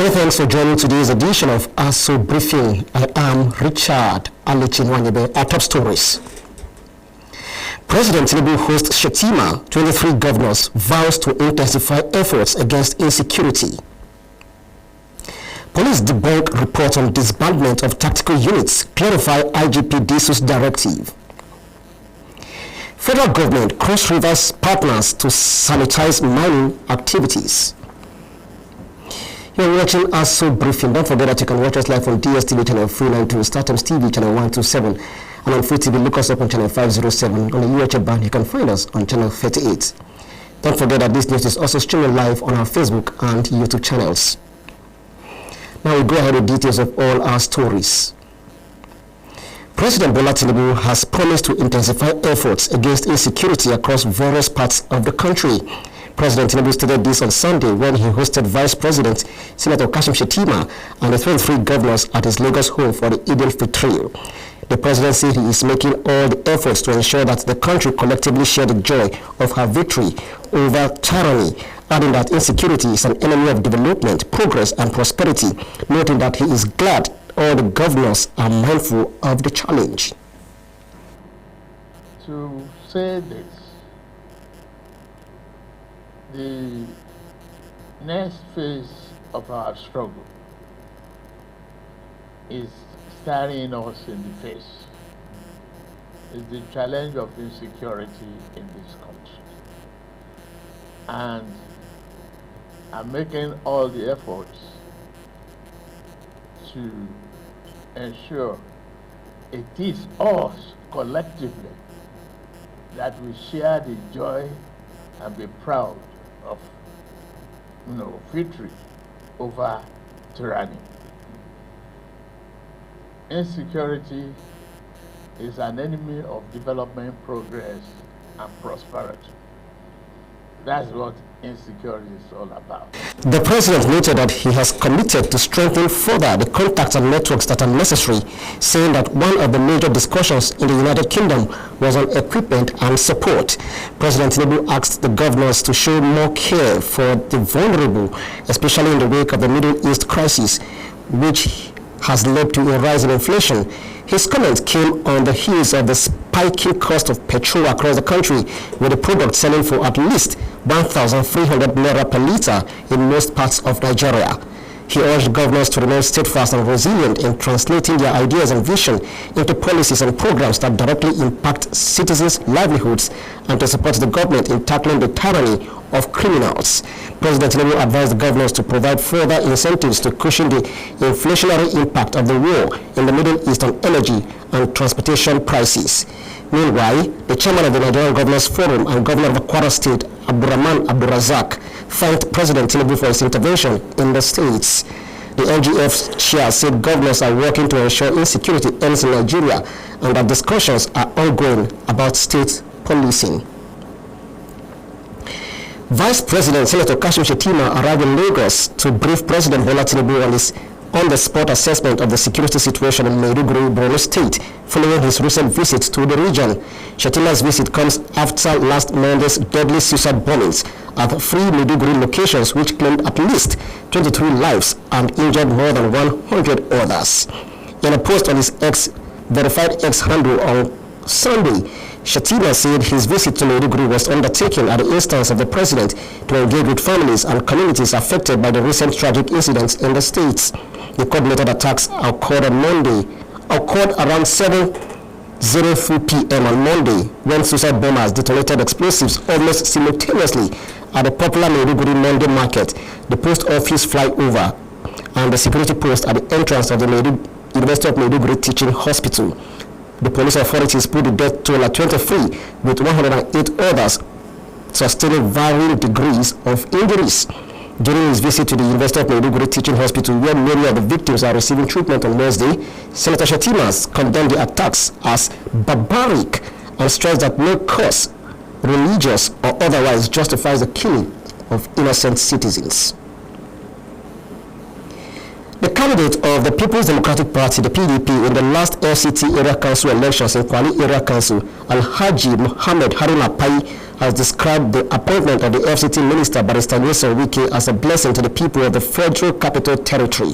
Many thanks for joining today's edition of Aso Briefing. I am Richard Alechinwanyebe. Our top stories. President Tinubu hosts Shetima, 23 governors, vows to intensify efforts against insecurity. Police debunk report on disbandment of tactical units, clarify IGP Disu's directive. Federal government Cross Rivers partners to sanitize mining activities. You're watching Aso Briefing. Don't forget that you can watch us live on DSTV channel 392, StarTimes TV channel 127, and on Free TV, look us up on channel 507. On the UHF band, you can find us on channel 38. Don't forget that this news is also streaming live on our Facebook and YouTube channels. Now we go ahead with details of all our stories. President Bola Tinubu has promised to intensify efforts against insecurity across various parts of the country. President Tinubu stated this on Sunday when he hosted Vice President Senator Kashim Shettima and the 23 governors at his Lagos home for the Eid al-Fitr. The president said he is making all the efforts to ensure that the country collectively share the joy of her victory over tyranny, adding that insecurity is an enemy of development, progress, and prosperity, noting that he is glad all the governors are mindful of the challenge. To say this, the next phase of our struggle is staring us in the face. It's the challenge of insecurity in this country. And I'm making all the efforts to ensure it is us collectively that we share the joy and be proud of victory over tyranny. Insecurity is an enemy of development, progress, and prosperity. That's what insecurity is all about. The president noted that he has committed to strengthen further the contacts and networks that are necessary, saying that one of the major discussions in the United Kingdom was on equipment and support. President Tinubu asked the governors to show more care for the vulnerable, especially in the wake of the Middle East crisis, which has led to a rise in inflation. His comments came on the heels of the spiking cost of petrol across the country, with the product selling for at least 1,300 naira per litre in most parts of Nigeria. He urged governors to remain steadfast and resilient in translating their ideas and vision into policies and programs that directly impact citizens' livelihoods, and to support the government in tackling the tyranny of criminals. President Tinubu advised the governors to provide further incentives to cushion the inflationary impact of the war in the Middle East on energy and transportation prices. Meanwhile, the chairman of the Nigerian Governors Forum and governor of Kwara State, Abdurrahman Abdulrazak, thanked President Tinubu for his intervention in the states. The NGF chair said governors are working to ensure insecurity ends in Nigeria and that discussions are ongoing about state policing. Vice President Senator Kashim Shettima arrived in Lagos to brief President Bola Tinubu on his on-the-spot assessment of the security situation in Maiduguri, Borno State, following his recent visit to the region. Shettima's visit comes after last Monday's deadly suicide bombings at 3 Maiduguri locations, which claimed at least 23 lives and injured more than 100 others. In a post on his verified X handle on Sunday, Shettima said his visit to Maiduguri was undertaken at the instance of the president to engage with families and communities affected by the recent tragic incidents in the states. The coordinated attacks occurred around 7:03 p.m. on Monday when suicide bombers detonated explosives almost simultaneously at the popular Maiduguri Monday market, the post office flyover, and the security post at the entrance of the University of Maiduguri Teaching Hospital. The police authorities put the death toll at 23, with 108 others sustaining varying degrees of injuries. During his visit to the University of Maiduguri Teaching Hospital, where many of the victims are receiving treatment on Wednesday, Senator Shettima condemned the attacks as barbaric and stressed that no cause, religious or otherwise, justifies the killing of innocent citizens. The candidate of the People's Democratic Party, the PDP, in the last FCT Area Council elections in Kwali Area Council, Alhaji Mohammed Haruna Pai, has described the appointment of the FCT Minister Barrister Nyesom Wike as a blessing to the people of the Federal Capital Territory.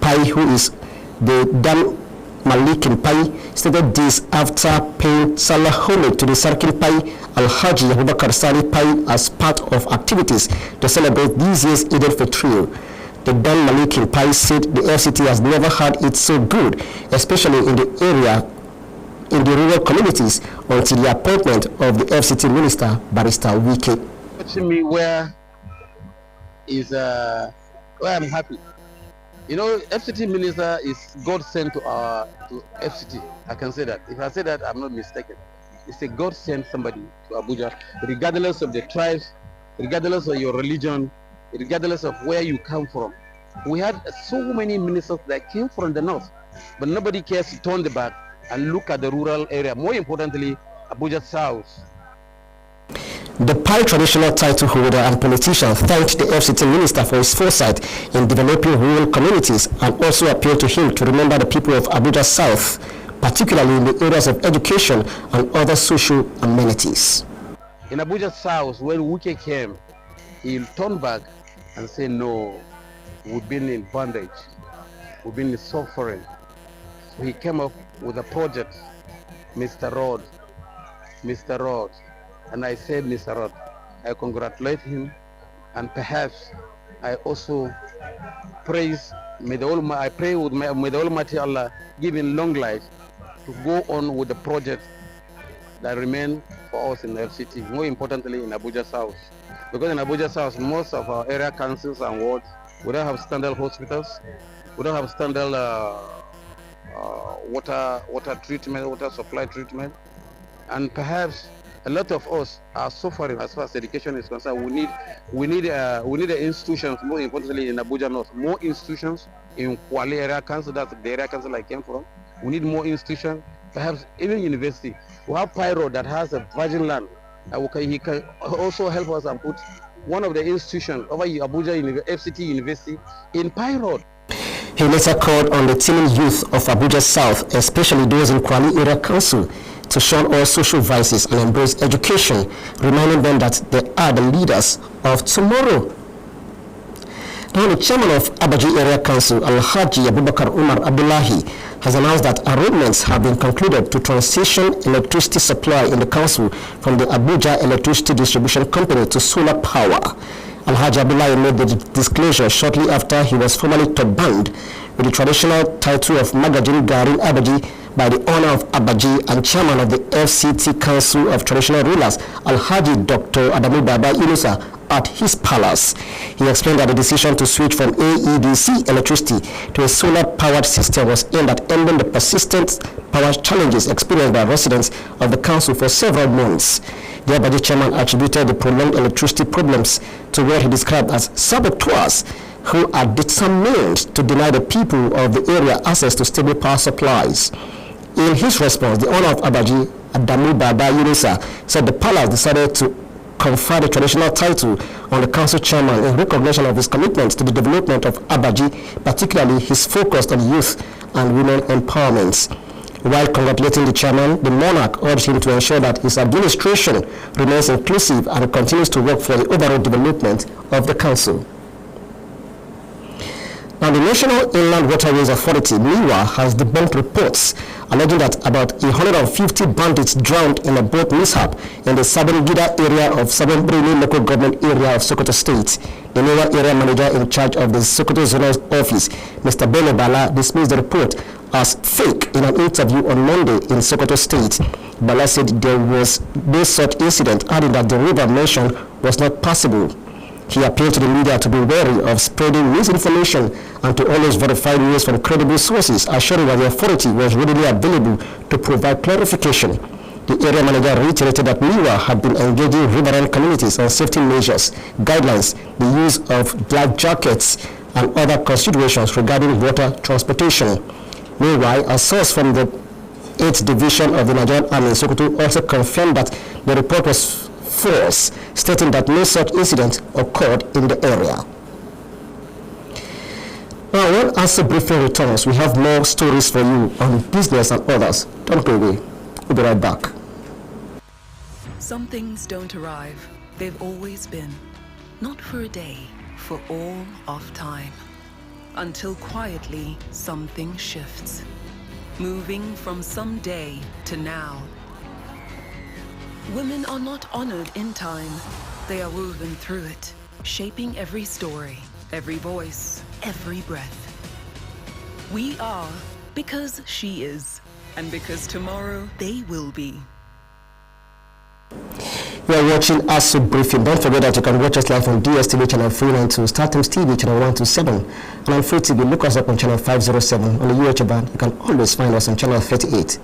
Pai, who is the Dan Malikin Pai, stated this after paying Salah homage to the Sarkin Pai, Alhaji Abubakar Sani Pai, as part of activities to celebrate this year's Eid al-Fitr. The Dan Malikin Pai said the FCT has never had it so good, especially in the area, in the rural communities, until the appointment of the FCT Minister, Barrister Wike. Watching me where I'm happy. You know, FCT Minister is God sent to FCT. I can say that. If I say that, I'm not mistaken. It's a God sent somebody to Abuja, regardless of the tribes, regardless of your religion, regardless of where you come from. We had so many ministers that came from the north, but nobody cares to turn the back and look at the rural area. More importantly, Abuja South. The Pai traditional title holder and politician thanked the FCT minister for his foresight in developing rural communities and also appealed to him to remember the people of Abuja South, particularly in the areas of education and other social amenities. In Abuja South, when Wike came, he turned back and said, no, we've been in bondage, we've been in suffering. So he came up with a project, Mr. Road. And I said, Mr. Road, I congratulate him, and perhaps I also praise, may the Almighty Allah give him long life to go on with the project that remain for us in the FCT, more importantly in Abuja South. Because in Abuja South, most of our area councils and wards, we don't have standard hospitals, we don't have standard water treatment, water supply treatment, and perhaps a lot of us are suffering as far as education is concerned. We need institutions, more importantly in Abuja North, more institutions in Kwale area council, that's the area council I came from. We need more institutions, perhaps even university. We have Pyro that has a virgin land. He can also help us and put one of the institutions over Abuja FCT University in Pyro. He later called on the teeming youth of Abuja South, especially those in Kwali Area Council, to shun all social vices and embrace education, reminding them that they are the leaders of tomorrow. Now, the chairman of Abaji Area Council, Alhaji Abubakar Umar Abdullahi, has announced that arrangements have been concluded to transition electricity supply in the council from the Abuja Electricity Distribution Company to solar power. Alhaji Abdullahi made the disclosure shortly after he was formally top-banned with the traditional title of Magajin Garin Abaji by the owner of Abaji and chairman of the FCT Council of Traditional Rulers, Alhaji Dr. Adamu Baba Inusa, at his palace. He explained that the decision to switch from AEDC electricity to a solar-powered system was aimed at ending the persistent power challenges experienced by residents of the council for several months. The Abaji chairman attributed the prolonged electricity problems to what he described as saboteurs who are determined to deny the people of the area access to stable power supplies. In his response, the owner of Abaji, Adamu Baba Yunusa, said the palace decided to confer the traditional title on the council chairman in recognition of his commitment to the development of Abaji, particularly his focus on youth and women empowerment. While congratulating the chairman, the monarch urged him to ensure that his administration remains inclusive and continues to work for the overall development of the council. Now, the National Inland Waterways Authority, NIWA, has debunked reports alleging that about 150 bandits drowned in a boat mishap in the Sabongida area of Sabonbrini local government area of Sokoto State. The NIWA area manager in charge of the Sokoto Zonal Office, Mr. Bene Bala, dismissed the report as fake in an interview on Monday in Sokoto State. Bala said there was no such incident, adding that the river mentioned was not passable. He appealed to the media to be wary of spreading misinformation and to always verify news from credible sources, assuring that the authority was readily available to provide clarification. The area manager reiterated that NIWA had been engaging riverine communities on safety measures, guidelines, the use of life jackets, and other considerations regarding water transportation. Meanwhile, a source from the 8th Division of the Nigerian Army in Sokoto also confirmed that the report was false, stating that no such incident occurred in the area. Now, when Aso Briefing returns, we have more stories for you on business and others. Don't go away. We'll be right back. Some things don't arrive. They've always been. Not for a day, for all of time. Until quietly, something shifts. Moving from someday to now. Women are not honored in time. They are woven through it, shaping every story, every voice, every breath. We are because she is, and because tomorrow they will be. You are watching Aso Briefing. Don't forget that you can watch us live on DSTV channel 392, StarTimes TV channel 127, and on Free TV, look us up on channel 507. On the UH band, you can always find us on channel 38.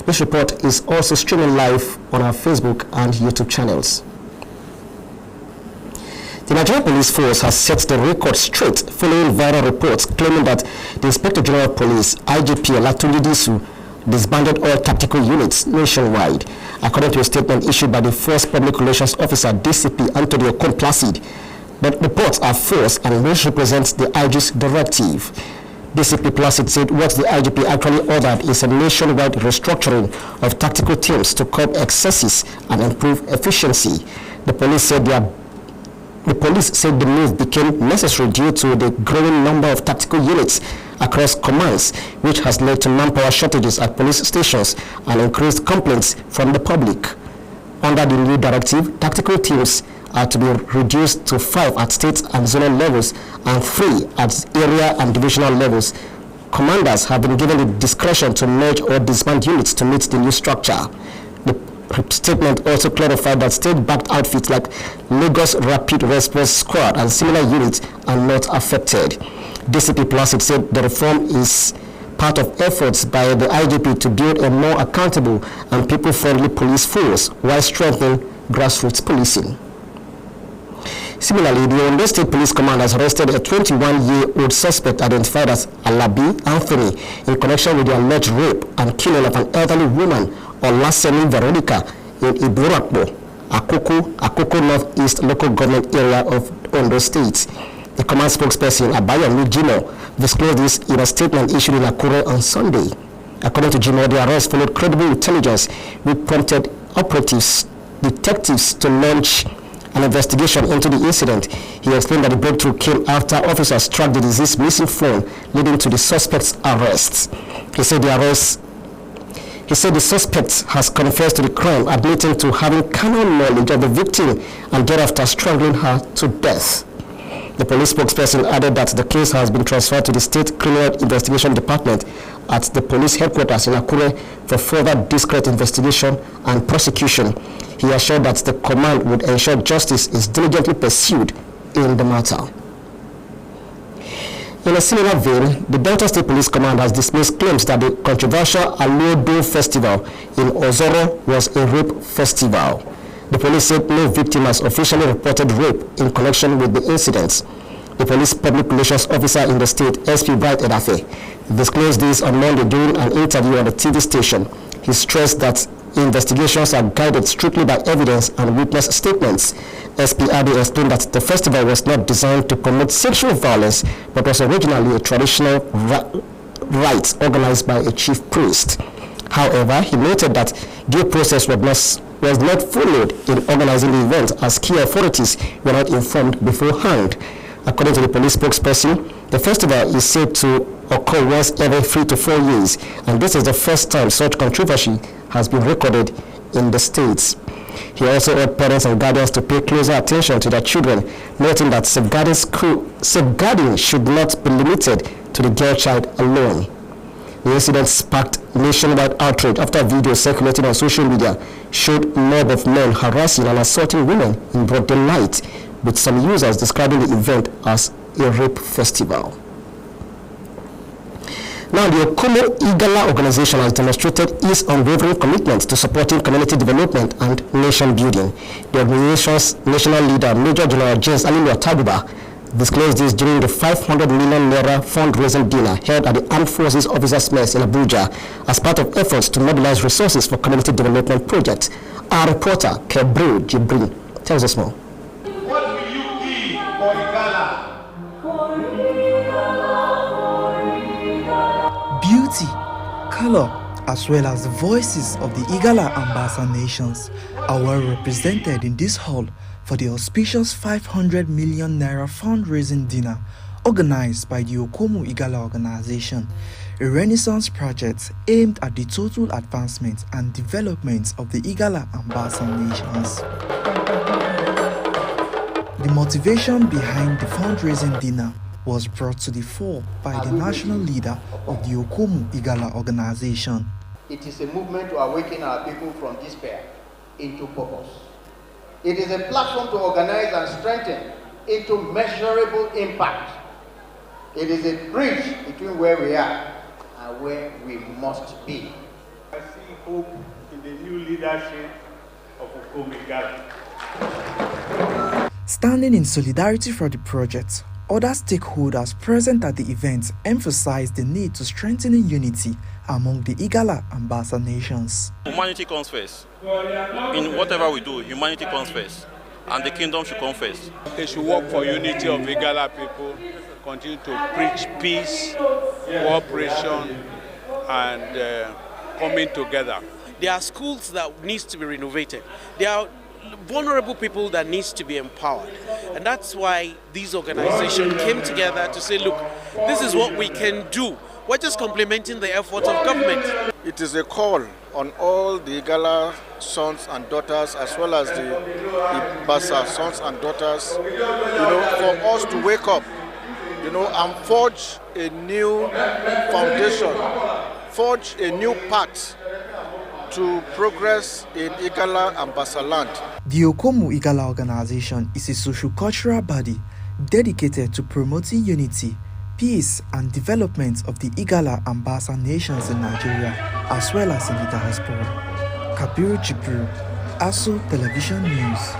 This report is also streaming live on our Facebook and YouTube channels. The Nigerian Police Force has set the record straight following viral reports claiming that the Inspector General of Police, IGP Olatunji Disu, disbanded all tactical units nationwide. According to a statement issued by the Force Public Relations Officer, DCP Anthony Okon Placid, the reports are false and misrepresent the IG's directive. DCP Placid said what the IGP actually ordered is a nationwide restructuring of tactical teams to curb excesses and improve efficiency. The police said the move became necessary due to the growing number of tactical units across commands, which has led to manpower shortages at police stations and increased complaints from the public. Under the new directive, tactical teams are to be reduced to 5 at state and zonal levels and 3 at area and divisional levels. Commanders have been given the discretion to merge or disband units to meet the new structure. The statement also clarified that state-backed outfits like Lagos Rapid Response Squad and similar units are not affected. DCP Placid said the reform is part of efforts by the IGP to build a more accountable and people-friendly police force while strengthening grassroots policing. Similarly, the Ondo State Police Command has arrested a 21-year-old suspect identified as Alabi Anthony in connection with the alleged rape and killing of an elderly woman, Olasemi Veronica, in Iburakbo, Akoko Northeast local government area of Ondo State. The command spokesperson, Abayomi Jimo, disclosed this in a statement issued in Akure on Sunday. According to Jimo, the arrest followed credible intelligence, which prompted detectives to launch an investigation into the incident. He explained that the breakthrough came after officers tracked the deceased's missing phone, leading to the suspect's arrest. He said the suspect has confessed to the crime, admitting to having carnal knowledge of the victim and thereafter strangling her to death. The police spokesperson added that the case has been transferred to the State Criminal Investigation Department at the police headquarters in Akure for further discreet investigation and prosecution. He assured that the command would ensure justice is diligently pursued in the matter. In a similar vein, the Delta State Police Command has dismissed claims that the controversial Alodo Festival in Ozoro was a rape festival. The police said no victim has officially reported rape in connection with the incidents. The police public relations officer in the state, SP Bright Edafe, disclosed this on Monday during an interview on the TV station. He stressed that investigations are guided strictly by evidence and witness statements. SP Ade explained that the festival was not designed to promote sexual violence, but was originally a traditional rite organized by a chief priest. However, he noted that due process was not followed in organizing the event, as key authorities were not informed beforehand. According to the police spokesperson, the festival is said to occur once every 3 to 4 years, and this is the first time such controversy has been recorded in the states. He also urged parents and guardians to pay closer attention to their children, noting that safeguarding should not be limited to the girl child alone. The incident sparked nationwide outrage after a video circulating on social media showed a mob of men harassing and assaulting women in broad daylight, with some users describing the event as a rape festival. Now, the Okumo Igala organization has demonstrated its unwavering commitment to supporting community development and nation building. The organization's national leader, Major General James Alilu Ataguba, disclosed this during the 500 million naira fundraising dinner held at the Armed Forces Officers' Mess in Abuja as part of efforts to mobilize resources for community development projects. Our reporter, Kebru Jibril, tells us more. What will you give for Igala? beauty, color, as well as the voices of the Igala and Basa nations are well represented in this hall for the auspicious 500 million naira fundraising dinner organized by the Okomu Igala organization, a renaissance project aimed at the total advancement and development of the Igala and Basa nations. The motivation behind the fundraising dinner was brought to the fore by the national leader of the Okomu Igala organization. It is a movement to awaken our people from despair into purpose. It is a platform to organize and strengthen into measurable impact. It is a bridge between where we are and where we must be. I see hope in the new leadership of Okomu Igala. Standing in solidarity for the project, other stakeholders present at the event emphasized the need to strengthen unity among the Igala and Basa nations. Humanity comes first. In whatever we do, humanity comes first, and the kingdom should come first. They should work for unity of Igala people, continue to preach peace, cooperation, and coming together. There are schools that needs to be renovated. There are vulnerable people that needs to be empowered. And that's why these organizations came together to say, look, this is what we can do. We're just complementing the efforts of government. It is a call on all the Igala sons and daughters, as well as the Basa sons and daughters, for us to wake up, and forge a new foundation, forge a new path to progress in Igala and Basa land. The Okomu Igala organization is a socio-cultural body dedicated to promoting unity, peace and development of the Igala and Basa nations in Nigeria, as well as in the diaspora. Kabiru Jibril, Aso Television News.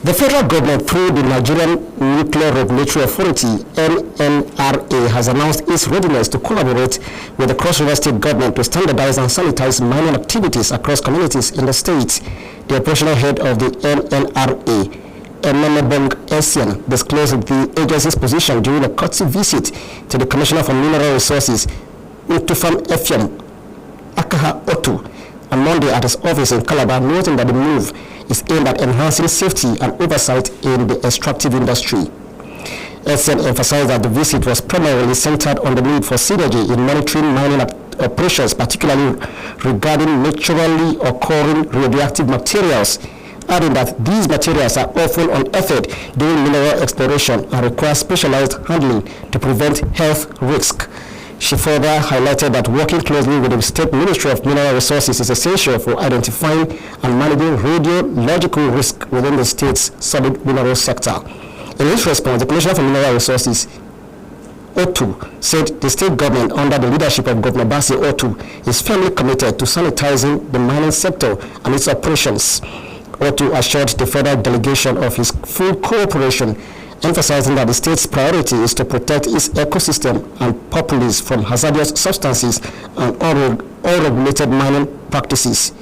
The federal government, through the Nigerian Nuclear Regulatory Authority, NNRA, has announced its readiness to collaborate with the Cross River State government to standardize and sanitize mining activities across communities in the state. The operational head of the NNRA, Emenebong Essien, disclosed the agency's position during a courtesy visit to the Commissioner for Mineral Resources, Utufam Effiam Akaha Otu, on Monday at his office in Calabar, noting that the move is aimed at enhancing safety and oversight in the extractive industry. Essien emphasized that the visit was primarily centered on the need for synergy in monitoring mining operations, particularly regarding naturally occurring radioactive materials, adding that these materials are often unearthed during mineral exploration and require specialized handling to prevent health risk. She further highlighted that working closely with the State Ministry of Mineral Resources is essential for identifying and managing radiological risk within the state's solid mineral sector. In his response, the Commissioner for Mineral Resources, Otu, said the state government, under the leadership of Governor Basi Otu, is firmly committed to sanitizing the mining sector and its operations. Otu assured the federal delegation of his full cooperation, emphasizing that the state's priority is to protect its ecosystem and populace from hazardous substances and unregulated mining practices.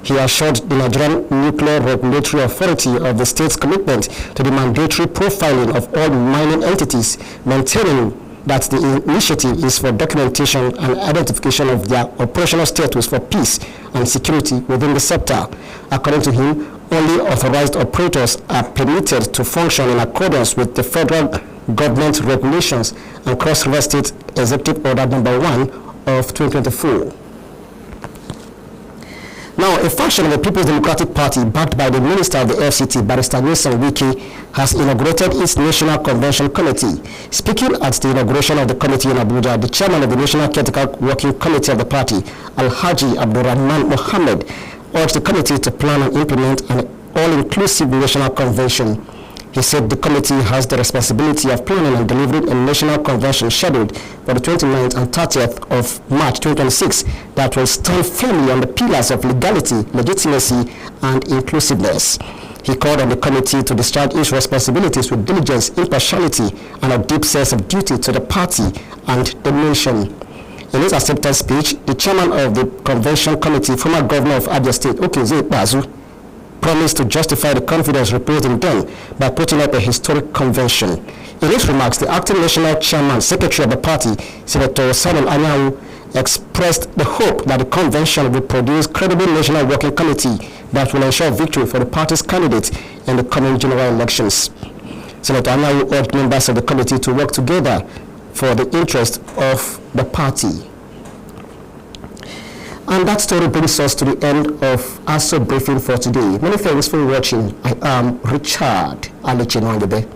He assured the Nigerian Nuclear Regulatory Authority of the state's commitment to the mandatory profiling of all mining entities, maintaining that the initiative is for documentation and identification of their operational status for peace and security within the sector. According to him, only authorized operators are permitted to function in accordance with the federal government regulations and Cross River State Executive Order Number 1 of 2024. Now, a faction of the People's Democratic Party, backed by the Minister of the FCT, Barrister Wilson Wiki, has inaugurated its National Convention Committee. Speaking at the inauguration of the committee in Abuja, the chairman of the National Caretaker Working Committee of the party, Alhaji Abdurrahman Mohammed, urged the committee to plan and implement an all-inclusive national convention. He said the committee has the responsibility of planning and delivering a national convention scheduled for the 29th and 30th of March 2026 that will stand firmly on the pillars of legality, legitimacy, and inclusiveness. He called on the committee to discharge its responsibilities with diligence, impartiality, and a deep sense of duty to the party and the nation. In his acceptance speech, the chairman of the convention committee, former governor of Abia State, Okezie Bazu, promised to justify the confidence reposed in them by putting up a historic convention. In his remarks, the acting national chairman, secretary of the party, Senator Simon Anyanwu, expressed the hope that the convention will produce credible national working committee that will ensure victory for the party's candidates in the coming general elections. Senator Anyanwu urged members of the committee to work together for the interest of the party. And that story brings us to the end of Aso Briefing for today. Many thanks for watching. I am Richard Alechinwangebe.